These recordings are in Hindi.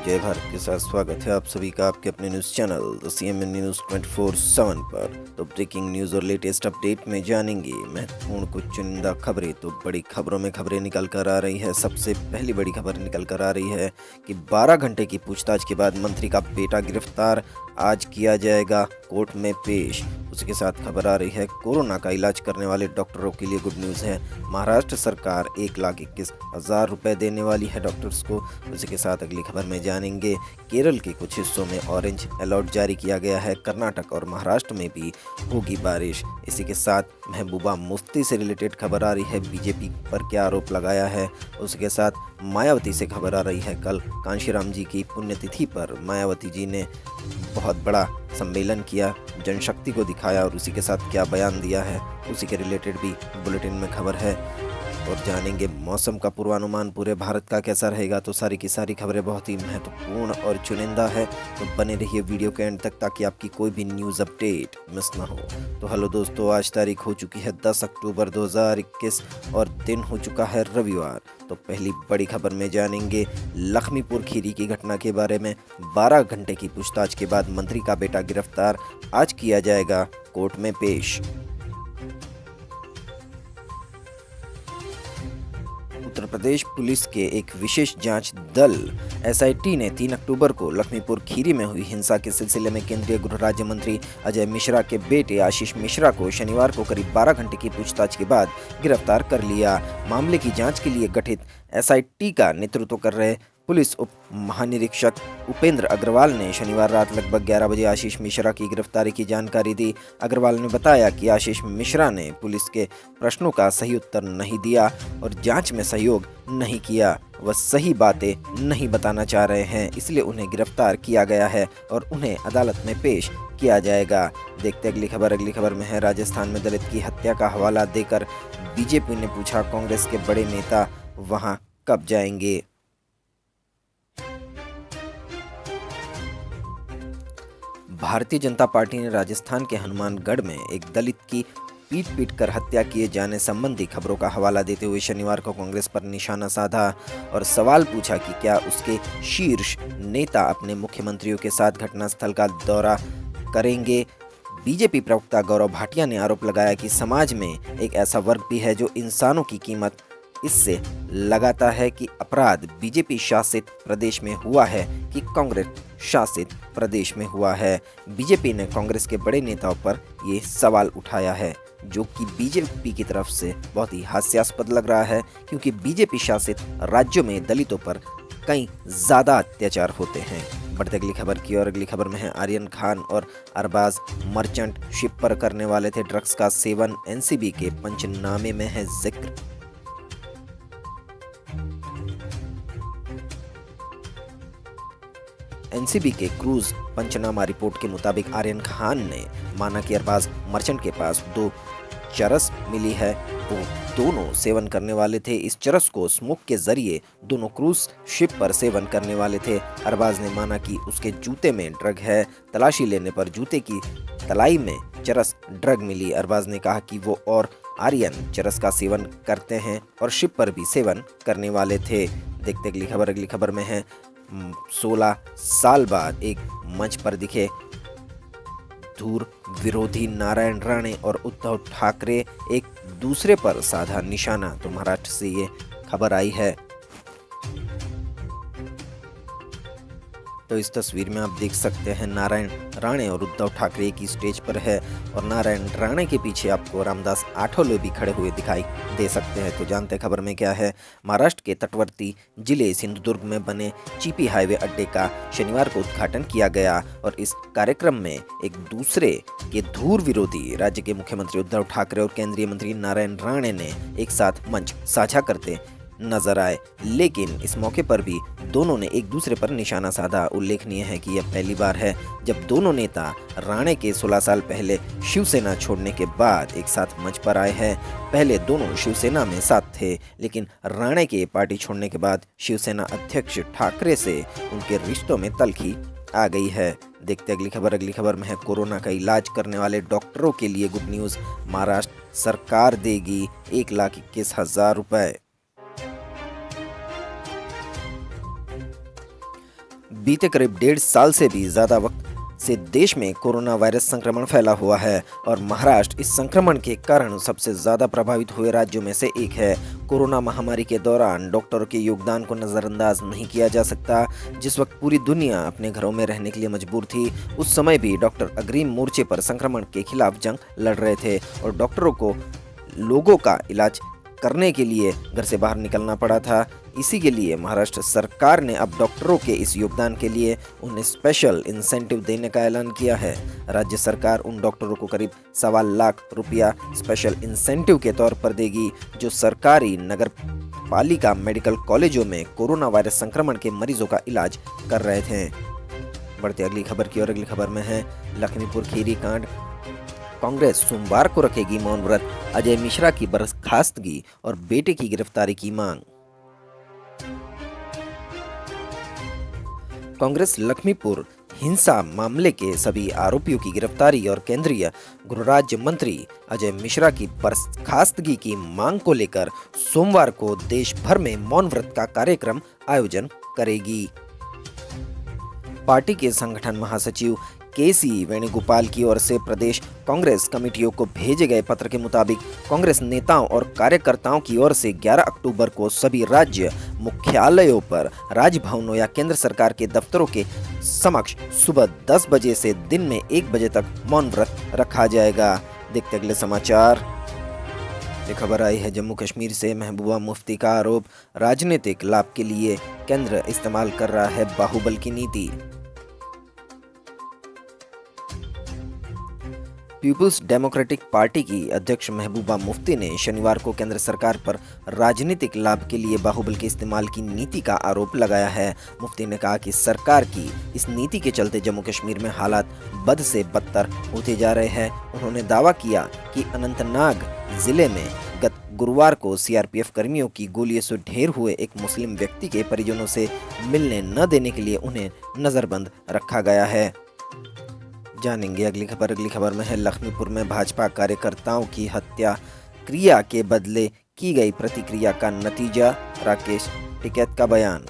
जय भारत के साथ स्वागत है आप सभी का आपके अपने news channel the CMN news 24/7 पर। तो ब्रेकिंग न्यूज़ और लेटेस्ट अपडेट में जानेंगे महत्वपूर्ण कुछ चुनिंदा खबरें। तो बड़ी खबरों में खबरें निकल कर आ रही है। सबसे पहली बड़ी खबर निकल कर आ रही है कि 12 घंटे की पूछताछ के बाद मंत्री का बेटा गिरफ्तार, आज किया जाएगा कोर्ट में पेश। उसके साथ खबर आ रही है कोरोना का इलाज करने वाले डॉक्टरों के लिए गुड न्यूज़ है। महाराष्ट्र सरकार 1,21,000 रुपये देने वाली है डॉक्टर्स को। उसी के साथ अगली खबर में जानेंगे केरल के कुछ हिस्सों में ऑरेंज अलर्ट जारी किया गया है। कर्नाटक और महाराष्ट्र में भी होगी बारिश। इसी के साथ महबूबा मुफ्ती से रिलेटेड खबर आ रही है, बीजेपी पर क्या आरोप लगाया है। उसके साथ मायावती से खबर आ रही है, कल कांशीराम जी की पुण्यतिथि पर मायावती जी ने बहुत बड़ा सम्मेलन किया, जनशक्ति को दिखाया और उसी के साथ क्या बयान दिया है उसी के रिलेटेड भी बुलेटिन में खबर है। और जानेंगे मौसम का पूर्वानुमान पूरे भारत का कैसा रहेगा। तो सारी की सारी खबरें बहुत ही महत्वपूर्ण और चुनिंदा है, तो बने रहिए वीडियो के एंड तक ताकि आपकी कोई भी न्यूज़ अपडेट मिस ना हो। तो हेलो दोस्तों, आज तारीख हो चुकी है 10 अक्टूबर 2021 और दिन हो चुका है रविवार। तो पहली बड़ी खबर में जानेंगे लखीमपुर खीरी की घटना के बारे में। 12 घंटे की पूछताछ के बाद मंत्री का बेटा गिरफ्तार, आज किया जाएगा कोर्ट में पेश। उत्तर प्रदेश पुलिस के एक विशेष जांच दल एसआईटी ने 3 अक्टूबर को लखीमपुर खीरी में हुई हिंसा के सिलसिले में केंद्रीय गृह राज्य मंत्री अजय मिश्रा के बेटे आशीष मिश्रा को शनिवार को करीब 12 घंटे की पूछताछ के बाद गिरफ्तार कर लिया। मामले की जांच के लिए गठित एसआईटी का नेतृत्व कर रहे पुलिस उप महानिरीक्षक उपेंद्र अग्रवाल ने शनिवार रात लगभग 11 बजे आशीष मिश्रा की गिरफ्तारी की जानकारी दी। अग्रवाल ने बताया कि आशीष मिश्रा ने पुलिस के प्रश्नों का सही उत्तर नहीं दिया और जांच में सहयोग नहीं किया। वह सही बातें नहीं बताना चाह रहे हैं, इसलिए उन्हें गिरफ्तार किया गया है और उन्हें अदालत में पेश किया जाएगा। देखते अगली खबर। अगली खबर में है राजस्थान में दलित की हत्या का हवाला देकर बीजेपी ने पूछा, कांग्रेस के बड़े नेता वहां कब जाएंगे। भारतीय जनता पार्टी ने राजस्थान के हनुमानगढ़ में एक दलित की पीट कर हत्या किए जाने संबंधी खबरों का हवाला देते हुए शनिवार को कांग्रेस पर निशाना साधा और सवाल पूछा कि क्या उसके शीर्ष नेता अपने मुख्यमंत्रियों के साथ घटनास्थल का दौरा करेंगे। बीजेपी प्रवक्ता गौरव भाटिया ने आरोप लगाया कि समाज में एक ऐसा वर्ग भी है जो इंसानों की कीमत इससे लगाता है कि अपराध बीजेपी शासित प्रदेश में हुआ है कि कांग्रेस शासित प्रदेश में हुआ है। बीजेपी ने कांग्रेस के बड़े नेताओं पर ये सवाल उठाया है, जो कि बीजेपी की तरफ से बहुत ही हास्यास्पद लग रहा है, क्योंकि बीजेपी शासित राज्यों में दलितों पर कई ज़्यादा अत्याचार होते हैं। बढ़ते अगली खबर की और अगली खबर में है आर्यन खान और अरबाज मर्चेंट शिप पर करने वाले थे ड्रग्स का सेवन, एनसीबी के पंचनामे में है जिक्र। एनसीबी के क्रूज पंचनामा रिपोर्ट के मुताबिक आर्यन खान ने माना कि अरबाज मर्चेंट के पास 2 चरस मिली है, वो दोनों सेवन करने वाले थे। इस चरस को स्मोक के जरिए दोनों क्रूज शिप पर सेवन करने वाले थे। अरबाज ने माना कि उसके जूते में ड्रग है। तलाशी लेने पर जूते की तलाई में चरस ड्रग मिली। अरबाज ने कहा कि वो और आर्यन चरस का सेवन करते हैं और शिप पर भी सेवन करने वाले थे। देखते अगली खबर। अगली खबर में है 16 साल बाद एक मंच पर दिखे धूर विरोधी नारायण राणे और उद्धव ठाकरे, एक दूसरे पर साधा निशाना। तो महाराष्ट्र से ये खबर आई है। तो इस तस्वीर में आप देख सकते हैं नारायण राणे और उद्धव ठाकरे की स्टेज पर है और नारायण राणे के पीछे आपको रामदास आठवले भी खड़े हुए दिखाई दे सकते हैं। तो जानते हैं खबर में क्या है। महाराष्ट्र के तटवर्ती जिले सिंधुदुर्ग में बने चीपी हाईवे अड्डे का शनिवार को उद्घाटन किया गया और इस कार्यक्रम में एक दूसरे के धूर विरोधी राज्य के मुख्यमंत्री उद्धव ठाकरे और केंद्रीय मंत्री नारायण राणे ने एक साथ मंच साझा करते नजर आए, लेकिन इस मौके पर भी दोनों ने एक दूसरे पर निशाना साधा। उल्लेखनीय है कि यह पहली बार है जब दोनों नेता राणे के 16 साल पहले शिवसेना छोड़ने के बाद एक साथ मंच पर आए हैं। पहले दोनों शिवसेना में साथ थे, लेकिन राणे के पार्टी छोड़ने के बाद शिवसेना अध्यक्ष ठाकरे से उनके रिश्तों में तल्खी आ गई है। देखते अगली खबर। अगली खबर में है कोरोना का इलाज करने वाले डॉक्टरों के लिए गुड न्यूज़। महाराष्ट्र सरकार देगी 1,21,000 रुपये। बीते करीब 1.5 साल से भी ज़्यादा वक्त से देश में कोरोना वायरस संक्रमण फैला हुआ है और महाराष्ट्र इस संक्रमण के कारण सबसे ज़्यादा प्रभावित हुए राज्यों में से एक है। कोरोना महामारी के दौरान डॉक्टरों के योगदान को नज़रअंदाज नहीं किया जा सकता। जिस वक्त पूरी दुनिया अपने घरों में रहने के लिए मजबूर थी, उस समय भी डॉक्टर अग्रिम मोर्चे पर संक्रमण के खिलाफ जंग लड़ रहे थे और डॉक्टरों को लोगों का इलाज करने के लिए घर से बाहर निकलना पड़ा था। इसी के लिए महाराष्ट्र सरकार ने अब डॉक्टरों के इस योगदान के लिए उन्हें स्पेशल इंसेंटिव देने का ऐलान किया है। राज्य सरकार उन डॉक्टरों को करीब 1.25 लाख रुपया स्पेशल इंसेंटिव के तौर पर देगी जो सरकारी नगर पालिका मेडिकल कॉलेजों में कोरोना वायरस संक्रमण के मरीजों का इलाज कर रहे थे। बढ़ते अगली खबर की और अगली खबर में है लखीमपुर खीरी कांड। कांग्रेस सोमवार को रखेगी मौन व्रत, अजय मिश्रा की बर्खास्तगी और बेटे की गिरफ्तारी की मांग। कांग्रेस लखीमपुर हिंसा मामले के सभी आरोपियों की गिरफ्तारी और केंद्रीय गृह राज्य मंत्री अजय मिश्रा की बर्खास्तगी की मांग को लेकर सोमवार को देश भर में मौन व्रत का कार्यक्रम आयोजन करेगी। पार्टी के संगठन महासचिव केसी वेणुगोपाल की ओर से प्रदेश कांग्रेस कमेटियों को भेजे गए पत्र के मुताबिक कांग्रेस नेताओं और कार्यकर्ताओं की ओर से 11 अक्टूबर को सभी राज्य मुख्यालयों पर, राजभवनों या केंद्र सरकार के दफ्तरों के समक्ष सुबह 10 बजे से दिन में 1 बजे तक मौन व्रत रखा जाएगा। देखते अगले समाचार। ये खबर आई है जम्मू कश्मीर से। महबूबा मुफ्ती का आरोप, राजनीतिक लाभ के लिए केंद्र इस्तेमाल कर रहा है बाहुबल की नीति। पीपुल्स डेमोक्रेटिक पार्टी की अध्यक्ष महबूबा मुफ्ती ने शनिवार को केंद्र सरकार पर राजनीतिक लाभ के लिए बाहुबल के इस्तेमाल की नीति का आरोप लगाया है। मुफ्ती ने कहा कि सरकार की इस नीति के चलते जम्मू कश्मीर में हालात बद से बदतर होते जा रहे हैं। उन्होंने दावा किया कि अनंतनाग जिले में गत गुरुवार को सीआरपीएफ कर्मियों की गोलियों से ढेर हुए एक मुस्लिम व्यक्ति के परिजनों से मिलने न देने के लिए उन्हें नजरबंद रखा गया है। जानेंगे अगली खबर में है लखीमपुर में भाजपा कार्यकर्ताओं की हत्या, क्रिया के बदले की गई प्रतिक्रिया का नतीजा, राकेश टिकैत का बयान।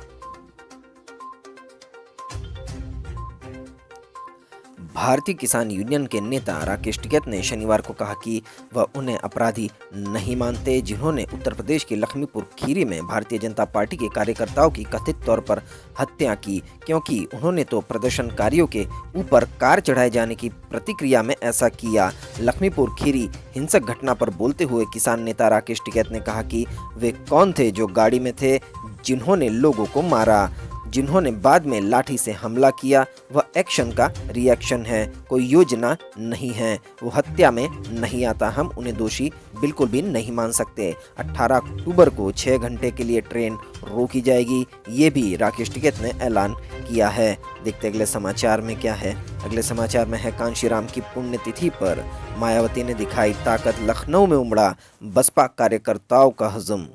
भारतीय किसान यूनियन के नेता राकेश टिकैत ने शनिवार को कहा कि वह उन्हें अपराधी नहीं मानते जिन्होंने उत्तर प्रदेश के लखीमपुर खीरी में भारतीय जनता पार्टी के कार्यकर्ताओं की कथित तौर पर हत्या की, क्योंकि उन्होंने तो प्रदर्शनकारियों के ऊपर कार चढ़ाए जाने की प्रतिक्रिया में ऐसा किया। लखीमपुर खीरी हिंसक घटना पर बोलते हुए किसान नेता राकेश टिकैत ने कहा कि वे कौन थे जो गाड़ी में थे जिन्होंने लोगों को मारा, जिन्होंने बाद में लाठी से हमला किया। वह एक्शन का रिएक्शन है, कोई योजना नहीं है, वो हत्या में नहीं आता। हम उन्हें दोषी बिल्कुल भी नहीं मान सकते। 18 अक्टूबर को 6 घंटे के लिए ट्रेन रोकी जाएगी, ये भी राकेश टिकैत ने ऐलान किया है। देखते अगले समाचार में क्या है। अगले समाचार में है कांशीराम की पुण्यतिथि पर मायावती ने दिखाई ताकत, लखनऊ में उमड़ा बसपा कार्यकर्ताओं का हजम।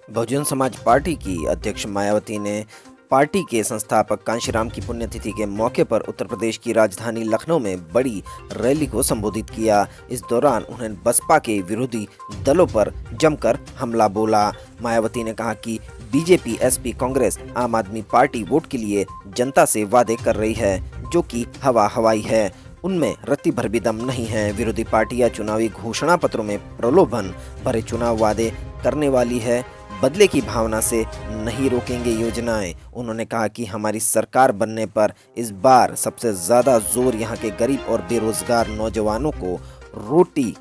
बहुजन समाज पार्टी की अध्यक्ष मायावती ने पार्टी के संस्थापक कांशीराम की पुण्यतिथि के मौके पर उत्तर प्रदेश की राजधानी लखनऊ में बड़ी रैली को संबोधित किया। इस दौरान उन्होंने बसपा के विरोधी दलों पर जमकर हमला बोला। मायावती ने कहा कि बीजेपी, एसपी, कांग्रेस, आम आदमी पार्टी वोट के लिए जनता से वादे कर रही है जो कि हवाई है, उनमें रत्ती भर भी दम नहीं है। विरोधी पार्टियां चुनावी घोषणा पत्रों में प्रलोभन भरे चुनाव वादे करने वाली है, बदले की भावना से नहीं रोकेंगे योजनाएं। उन्होंने कहा कि हमारी सरकार बनने पर इस बार सबसे ज़्यादा जोर यहाँ के गरीब और बेरोजगार नौजवानों को रोटी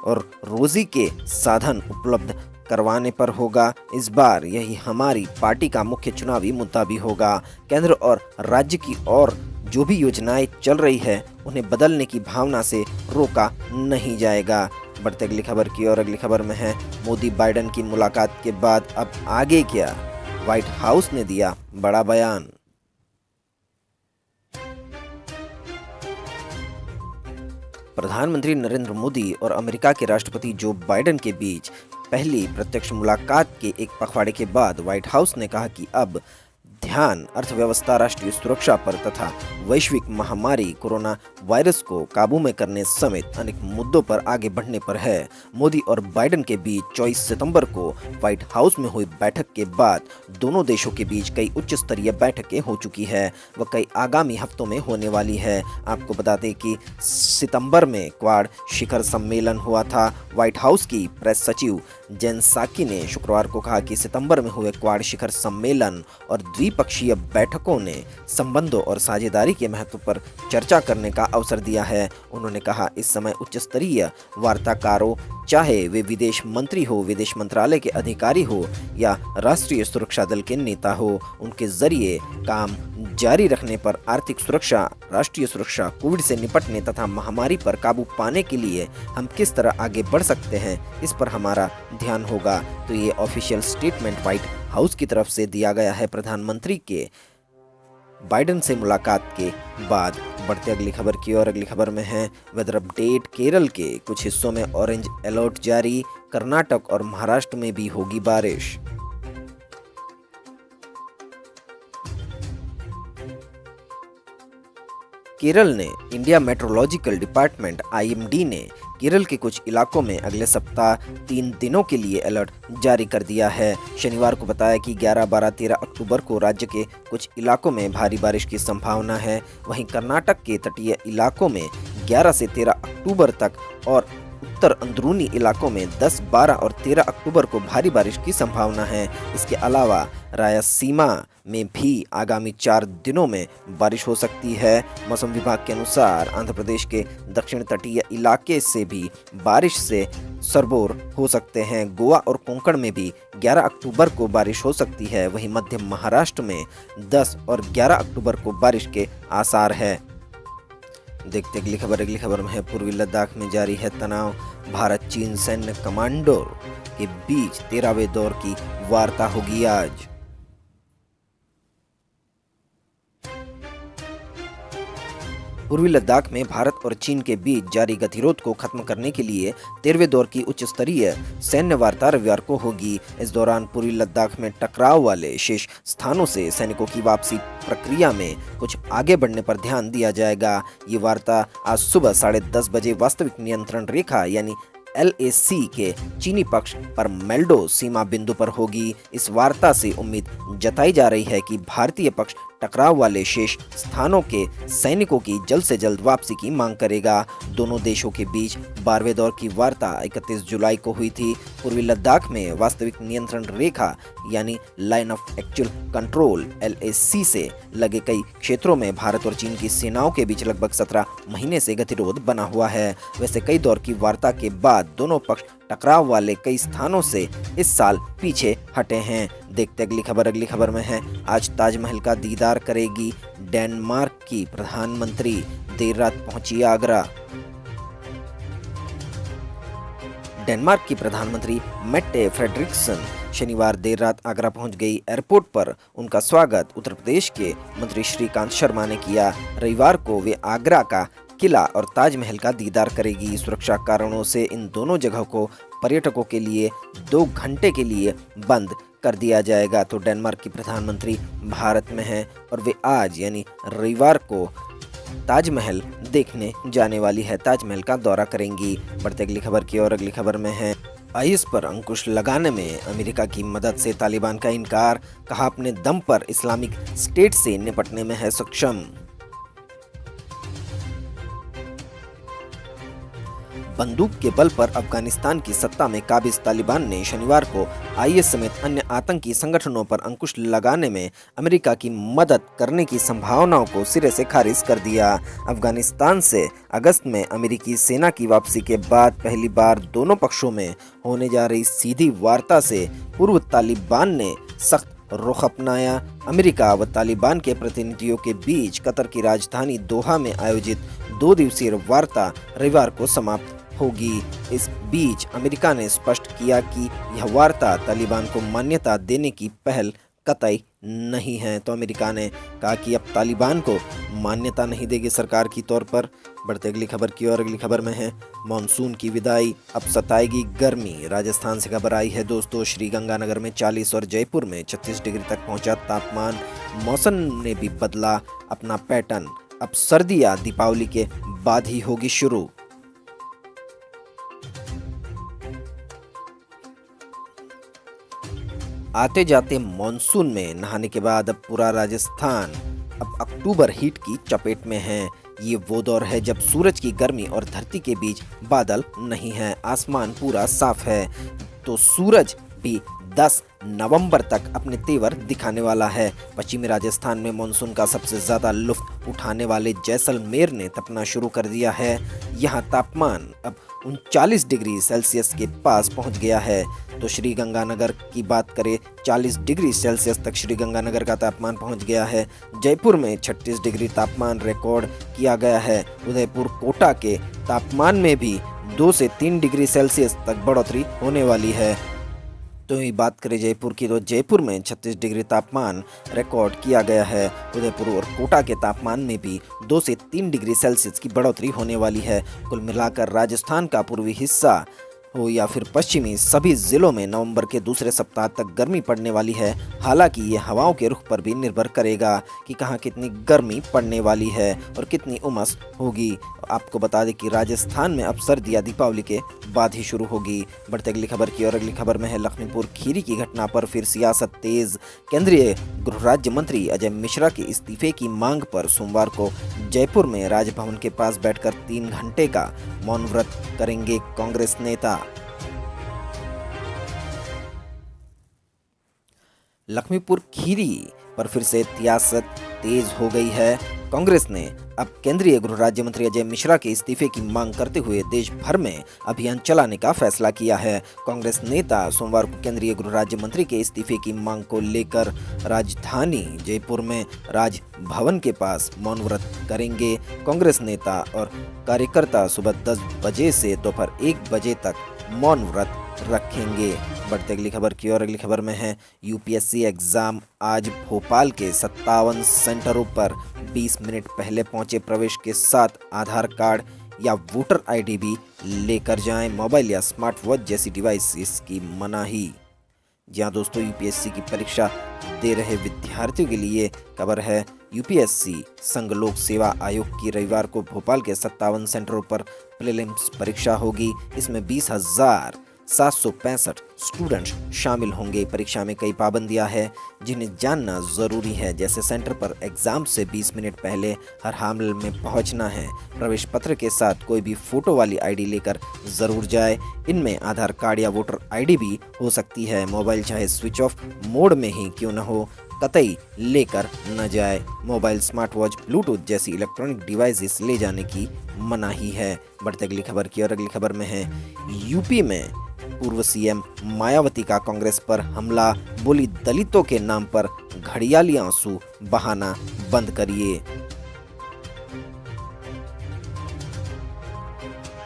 और रोजी के साधन उपलब्ध करवाने पर होगा। इस बार यही हमारी पार्टी का मुख्य चुनावी मुद्दा भी होगा। केंद्र और राज्य की और जो भी योजनाएं चल रही है उन्हें बदलने की भावना से रोका नहीं जाएगा। बढ़ते अगली खबर की और अगली खबर में है मोदी बाइडेन की मुलाकात के बाद अब आगे क्या, व्हाइट हाउस ने दिया बड़ा बयान। प्रधानमंत्री नरेंद्र मोदी और अमेरिका के राष्ट्रपति जो बाइडेन के बीच पहली प्रत्यक्ष मुलाकात के एक पखवाड़े के बाद व्हाइट हाउस ने कहा कि अब ध्यान अर्थव्यवस्था, राष्ट्रीय सुरक्षा पर तथा वैश्विक महामारी कोरोना वायरस को काबू में करने समेत अनेक मुद्दों पर आगे बढ़ने पर है। मोदी और बाइडेन के बीच 24 सितंबर को व्हाइट हाउस में हुई बैठक के बाद दोनों देशों के बीच कई उच्च स्तरीय बैठकें हो चुकी है व कई आगामी हफ्तों में होने वाली है। आपको बता दें कि सितंबर में क्वाड शिखर सम्मेलन हुआ था। व्हाइट हाउस की प्रेस सचिव जेन साकी ने शुक्रवार को कहा कि सितंबर में हुए क्वाड शिखर सम्मेलन और द्विपक्षीय बैठकों ने संबंधों और साझेदारी के महत्व पर चर्चा करने का अवसर दिया है। उन्होंने कहा, इस समय उच्च स्तरीय वार्ताकारों, चाहे वे विदेश मंत्री हो, विदेश मंत्रालय के अधिकारी हो या राष्ट्रीय सुरक्षा दल के नेता हो, उनके जरिए काम जारी रखने पर आर्थिक सुरक्षा, राष्ट्रीय सुरक्षा, कोविड से निपटने तथा महामारी पर काबू पाने के लिए हम किस तरह आगे बढ़ सकते हैं, इस पर हमारा ध्यान होगा। तो ये ऑफिशियल स्टेटमेंट व्हाइट हाउस की तरफ से दिया गया है प्रधानमंत्री के बाइडेन से मुलाकात के बाद। बढ़ते अगली खबर की ओर। अगली खबर में है वेदर अपडेट। केरल के कुछ हिस्सों में ऑरेंज अलर्ट जारी, कर्नाटक और महाराष्ट्र में भी होगी बारिश। केरल ने इंडिया मेट्रोलॉजिकल डिपार्टमेंट IMD ने केरल के कुछ इलाकों में अगले सप्ताह 3 दिनों के लिए अलर्ट जारी कर दिया है। शनिवार को बताया कि 11, 12, 13 अक्टूबर को राज्य के कुछ इलाकों में भारी बारिश की संभावना है। वहीं कर्नाटक के तटीय इलाकों में 11 से 13 अक्टूबर तक और उत्तर अंदरूनी इलाकों में 10, 12 और 13 अक्टूबर को भारी बारिश की संभावना है। इसके अलावा रायलसीमा में भी आगामी 4 दिनों में बारिश हो सकती है। मौसम विभाग के अनुसार आंध्र प्रदेश के दक्षिण तटीय इलाके से भी बारिश से सरबोर हो सकते हैं। गोवा और कोंकण में भी 11 अक्टूबर को बारिश हो सकती है। वहीं मध्य महाराष्ट्र में 10 और 11 अक्टूबर को बारिश के आसार है। देखते अगली खबर। अगली खबर में है पूर्वी लद्दाख में जारी है तनाव, भारत चीन सैन्य कमांडो के बीच 13वें दौर की वार्ता होगी आज। पूर्वी लद्दाख में भारत और चीन के बीच जारी गतिरोध को खत्म करने के लिए 13वें दौर की उच्च स्तरीय सैन्य वार्ता रविवार को होगी। इस दौरान पूर्वी लद्दाख में टकराव वाले शेष स्थानों से सैनिकों की वापसी प्रक्रिया में कुछ आगे बढ़ने पर ध्यान दिया जाएगा। ये वार्ता आज सुबह 10:30 बजे वास्तविक नियंत्रण रेखा यानी LAC के चीनी पक्ष पर मेल्डो सीमा बिंदु पर होगी। इस वार्ता से उम्मीद जताई जा रही है कि भारतीय पक्ष टकराव वाले शेष स्थानों के सैनिकों की जल्द से जल्द वापसी की मांग करेगा। दोनों देशों के बीच 12वें दौर की वार्ता 31 जुलाई को हुई थी। पूर्वी लद्दाख में वास्तविक नियंत्रण रेखा यानी line of actual control LAC से लगे कई क्षेत्रों में भारत और चीन की सेनाओं के बीच लगभग 17 महीने से गतिरोध बना हुआ है। वैसे कई दौर की वार्ता के बाद दोनों पक्ष टकराव वाले कई स्थानों से इस साल पीछे हटे हैं। देखते अगली खबर। अगली खबर में है आज ताजमहल का दीदार करेगी डेनमार्क की प्रधानमंत्री, देर रात पहुंची आगरा। डेनमार्क की प्रधानमंत्री मेट्टे फ्रेडरिक्सन शनिवार देर रात आगरा पहुंच गई। एयरपोर्ट पर उनका स्वागत उत्तर प्रदेश के मंत्री श्रीकांत शर्मा ने किया। रविवार को वे आगरा का किला और ताजमहल का दीदार करेगी। सुरक्षा कारणों से इन दोनों जगहों को पर्यटकों के लिए 2 घंटे के लिए बंद कर दिया जाएगा। तो डेनमार्क की प्रधानमंत्री भारत में हैं और वे आज यानी रविवार को ताजमहल देखने जाने वाली है, ताजमहल का दौरा करेंगी। बढ़ते अगली खबर की ओर। अगली खबर में है IS पर अंकुश लगाने में अमेरिका की मदद से तालिबान का इनकार, कहा अपने दम पर इस्लामिक स्टेट से निपटने में है सक्षम। बंदूक के बल पर अफगानिस्तान की सत्ता में काबिज तालिबान ने शनिवार को IS समेत अन्य आतंकी संगठनों पर अंकुश लगाने में अमेरिका की मदद करने की संभावनाओं को सिरे से खारिज कर दिया। अफगानिस्तान से अगस्त में अमेरिकी सेना की वापसी के बाद पहली बार दोनों पक्षों में होने जा रही सीधी वार्ता से पूर्व तालिबान ने सख्त रुख अपनाया। अमेरिका व तालिबान के प्रतिनिधियों के बीच कतर की राजधानी दोहा में आयोजित 2 दिवसीय वार्ता रविवार को समाप्त होगी। इस बीच अमेरिका ने स्पष्ट किया कि यह वार्ता तालिबान को मान्यता देने की पहल कतई नहीं है। तो अमेरिका ने कहा कि अब तालिबान को मान्यता नहीं देगी सरकार की तौर पर। बढ़ते अगली खबर की ओर। अगली खबर में है मानसून की विदाई, अब सताएगी गर्मी। राजस्थान से खबर आई है दोस्तों, श्रीगंगानगर में 40 और जयपुर में 36 डिग्री तक पहुंचा तापमान। मौसम ने भी बदला अपना पैटर्न। अब सर्दियां दीपावली के बाद ही होगी शुरू। आते जाते मॉनसून में नहाने के बाद अब पूरा राजस्थान अब अक्टूबर हीट की चपेट में है। ये वो दौर है जब सूरज की गर्मी और धरती के बीच बादल नहीं है, आसमान पूरा साफ है। तो सूरज भी 10 नवंबर तक अपने तेवर दिखाने वाला है। पश्चिमी राजस्थान में मानसून का सबसे ज़्यादा लुत्फ उठाने वाले जैसलमेर ने तपना शुरू कर दिया है। यहाँ तापमान अब 39 डिग्री सेल्सियस के पास पहुंच गया है। तो श्री गंगानगर की बात करें, 40 डिग्री सेल्सियस तक श्री गंगानगर का तापमान पहुंच गया है। जयपुर में 36 डिग्री तापमान रिकॉर्ड किया गया है। उदयपुर कोटा के तापमान में भी 2 से 3 डिग्री सेल्सियस तक बढ़ोतरी होने वाली है। तो ये बात करें जयपुर की, तो जयपुर में 36 डिग्री तापमान रिकॉर्ड किया गया है। उदयपुर और कोटा के तापमान में भी 2 से 3 डिग्री सेल्सियस की बढ़ोतरी होने वाली है। कुल मिलाकर राजस्थान का पूर्वी हिस्सा हो या फिर पश्चिमी, सभी जिलों में नवंबर के दूसरे सप्ताह तक गर्मी पड़ने वाली है। हालांकि ये हवाओं के रुख पर भी निर्भर करेगा कि कहाँ कितनी गर्मी पड़ने वाली है और कितनी उमस होगी। आपको बता दें कि राजस्थान में अब सर्दियाँ दीपावली के बाद ही शुरू होगी। बढ़ते अगली खबर की और अगली खबर में है लखीमपुर खीरी की घटना पर फिर सियासत तेज। केंद्रीय गृह राज्य मंत्री अजय मिश्रा के इस्तीफे की मांग पर सोमवार को जयपुर में राजभवन के पास बैठकर 3 घंटे का मौन व्रत करेंगे कांग्रेस नेता। लखीमपुर खीरी पर फिर से सियासत तेज हो गई है। कांग्रेस ने अब केंद्रीय गृह राज्य मंत्री अजय मिश्रा के इस्तीफे की मांग करते हुए देश भर में अभियान चलाने का फैसला किया है। कांग्रेस नेता सोमवार को केंद्रीय गृह राज्य मंत्री के इस्तीफे की मांग को लेकर राजधानी जयपुर में राजभवन के पास मौन व्रत करेंगे। कांग्रेस नेता और कार्यकर्ता सुबह 10 बजे से दोपहर 1 बजे तक मौन व्रत रखेंगे। बढ़ते अगली खबर की और अगली खबर में है यूपीएससी एग्जाम। आज भोपाल के 57 सेंटरों पर 20 मिनट पहले पहुंचे प्रवेश के साथ आधार कार्ड या वोटर आईडी भी लेकर जाएं। मोबाइल या स्मार्ट वॉच जैसी डिवाइस की मनाही। जहां दोस्तों यूपीएससी की परीक्षा दे रहे विद्यार्थियों के लिए खबर है। यूपीएससी संघ लोक सेवा आयोग की रविवार को भोपाल के 57 सेंटरों पर प्रीलिम्स परीक्षा होगी। इसमें 20,765 स्टूडेंट्स शामिल होंगे। परीक्षा में कई पाबंदियां हैं जिन्हें जानना जरूरी है, जैसे सेंटर पर एग्जाम से 20 मिनट पहले हर हाल में पहुंचना है। प्रवेश पत्र के साथ कोई भी फोटो वाली आईडी लेकर जरूर जाए। इनमें आधार कार्ड या वोटर आईडी भी हो सकती है। मोबाइल चाहे स्विच ऑफ मोड में ही क्यों न हो, कतई लेकर न जाए। मोबाइल, स्मार्ट वॉच, ब्लूटूथ जैसी इलेक्ट्रॉनिक डिवाइसेस ले जाने की मनाही है। बढ़ते अगली खबर की और अगली खबर में है यूपी में पूर्व सीएम मायावती का कांग्रेस पर हमला। बोली दलितों के नाम पर घड़ियाली आंसू बहाना बंद करिए।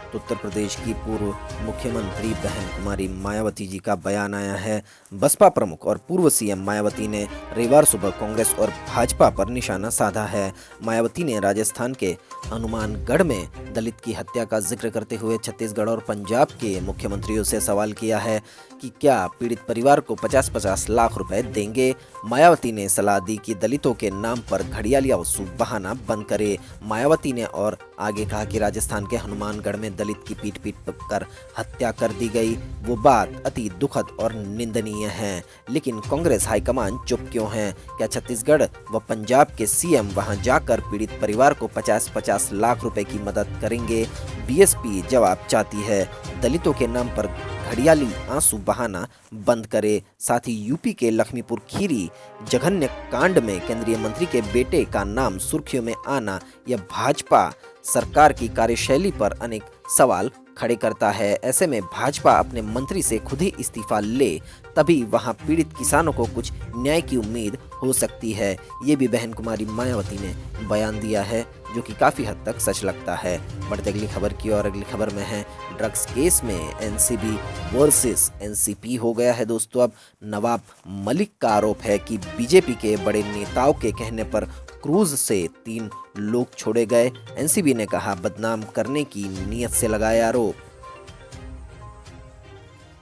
तो उत्तर प्रदेश की पूर्व मुख्यमंत्री बहन कुमारी मायावती जी का बयान आया है। बसपा प्रमुख और पूर्व सीएम मायावती ने रविवार सुबह कांग्रेस और भाजपा पर निशाना साधा है। मायावती ने राजस्थान के हनुमानगढ़ में दलित की हत्या का जिक्र करते हुए छत्तीसगढ़ और पंजाब के मुख्यमंत्रियों से सवाल किया है कि क्या पीड़ित परिवार को 50-50 लाख रुपए देंगे। मायावती ने सलाह दी कि दलितों के नाम पर घड़ियाली आंसू बहाना बंद करे। मायावती ने और आगे कहा कि राजस्थान के हनुमानगढ़ में दलित की पीट कर हत्या कर दी गई, वो बात अति दुखद और निंदनीय है। लेकिन कांग्रेस हाईकमान चुप क्यों है? क्या छत्तीसगढ़ व पंजाब के सीएम वहां जाकर पीड़ित परिवार को 50-50 लाख रुपए की मदद करेंगे? बीएसपी जवाब चाहती है। दलितों के नाम पर घड़ियाली आंसू बहाना बंद करे। साथ ही यूपी के लखीमपुर खीरी जघन्य कांड में केंद्रीय मंत्री के बेटे का नाम सुर्खियों में आना यह भाजपा सरकार की कार्यशैली पर अनेक सवाल खड़े करता है। ऐसे में भाजपा अपने मंत्री से खुद ही इस्तीफा ले, तभी वहां पीड़ित किसानों को कुछ न्याय की उम्मीद हो सकती है। ये भी बहन कुमारी मायावती ने बयान दिया है, जो कि काफ़ी हद तक सच लगता है। बढ़ते अगली खबर की और अगली खबर में है ड्रग्स केस में एनसीबी वर्सेस एनसीपी हो गया है दोस्तों। अब नवाब मलिक का आरोप है कि बीजेपी के बड़े नेताओं के कहने पर क्रूज से 3 लोग छोड़े गए। एनसीबी ने कहा बदनाम करने की नीयत से लगाया आरोप।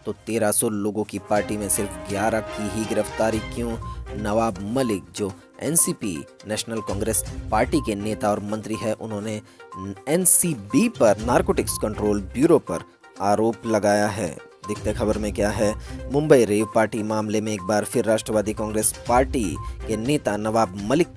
तो 1300 लोगों की पार्टी में सिर्फ 11 की ही गिरफ्तारी क्यों? नवाब मलिक जो एनसीपी नेशनल कांग्रेस पार्टी के नेता और मंत्री है। उन्होंने एनसीबी पर नारकोटिक्स कंट्रोल ब्यूरो पर आरोप लगाया है। देखते खबर में क्या है। मुंबई रेव पार्टी मामले में एक बार फिर राष्ट्रवादी कांग्रेस पार्टी के नेता नवाब मलिक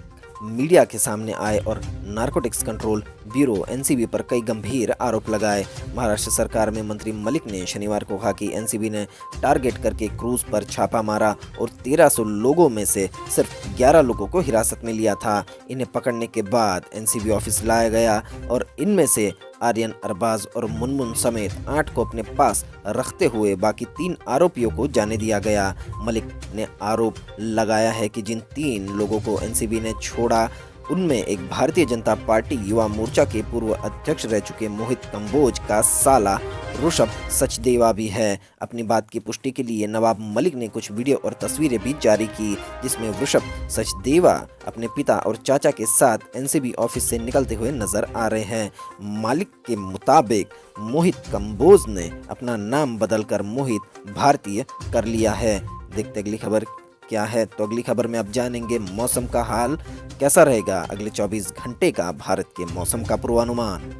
मीडिया के सामने आए और नारकोटिक्स कंट्रोल ब्यूरो एनसीबी पर कई गंभीर आरोप लगाए। महाराष्ट्र सरकार में मंत्री मलिक ने शनिवार को कहा कि एनसीबी ने टारगेट करके क्रूज पर छापा मारा और 1300 लोगों में से सिर्फ 11 लोगों को हिरासत में लिया था। इन्हें पकड़ने के बाद एनसीबी ऑफिस लाया गया और इनमें से आर्यन, अरबाज और मुनमुन समेत 8 को अपने पास रखते हुए बाकी 3 आरोपियों को जाने दिया गया। मलिक ने आरोप लगाया है कि जिन 3 लोगों को एनसीबी ने छोड़ा उनमें एक भारतीय जनता पार्टी युवा मोर्चा के पूर्व अध्यक्ष रह चुके मोहित कंबोज का साला ऋषभ सचदेवा भी है। अपनी बात की पुष्टि के लिए नवाब मलिक ने कुछ वीडियो और तस्वीरें भी जारी की, जिसमें ऋषभ सचदेवा अपने पिता और चाचा के साथ एनसीबी ऑफिस से निकलते हुए नजर आ रहे हैं। मालिक के मुताबिक मोहित कंबोज ने अपना नाम बदलकर मोहित भारतीय कर लिया है। देखते अगली खबर क्या है। तो अगली खबर में अब जानेंगे मौसम का हाल कैसा रहेगा। अगले 24 घंटे का भारत के मौसम का पूर्वानुमान।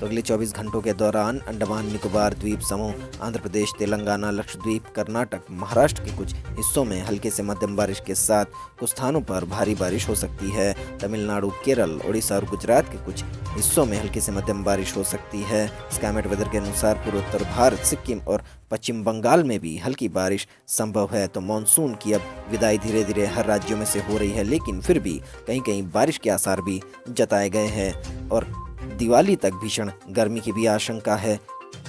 तो अगले 24 घंटों के दौरान अंडमान निकोबार द्वीप समूह, आंध्र प्रदेश, तेलंगाना, लक्षद्वीप, कर्नाटक, महाराष्ट्र के कुछ हिस्सों में हल्के से मध्यम बारिश के साथ कुछ स्थानों पर भारी बारिश हो सकती है। तमिलनाडु, केरल, ओडिशा और गुजरात के कुछ हिस्सों में हल्की से मध्यम बारिश हो सकती है। स्काईमेट वेदर के अनुसार पूर्वोत्तर भारत, सिक्किम और पश्चिम बंगाल में भी हल्की बारिश संभव है। तो मानसून की अब विदाई धीरे धीरे हर राज्यों में से हो रही है, लेकिन फिर भी कहीं कहीं बारिश के आसार भी जताए गए हैं और दिवाली तक भीषण गर्मी की भी आशंका है,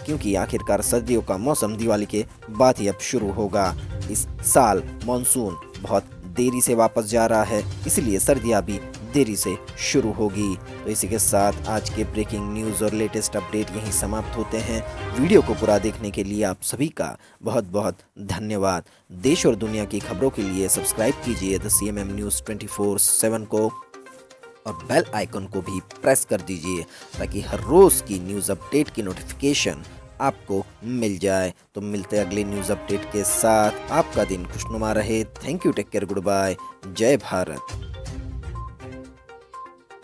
क्योंकि आखिरकार सर्दियों का मौसम दिवाली के बाद ही अब शुरू होगा। इस साल मानसून बहुत देरी से वापस जा रहा है, इसलिए सर्दियां भी देरी से शुरू होगी। तो इसी के साथ आज के ब्रेकिंग न्यूज़ और लेटेस्ट अपडेट यहीं समाप्त होते हैं। वीडियो को पूरा देखने के लिए आप सभी का बहुत बहुत धन्यवाद। देश और दुनिया की खबरों के लिए सब्सक्राइब कीजिए द CMM न्यूज़ 24/7 को और बेल आइकन को भी प्रेस कर दीजिए, ताकि हर रोज़ की न्यूज़ अपडेट की नोटिफिकेशन आपको मिल जाए। तो मिलते हैं अगले न्यूज़ अपडेट के साथ। आपका दिन खुशनुमा रहे। Thank you, take care, goodbye, जय भारत।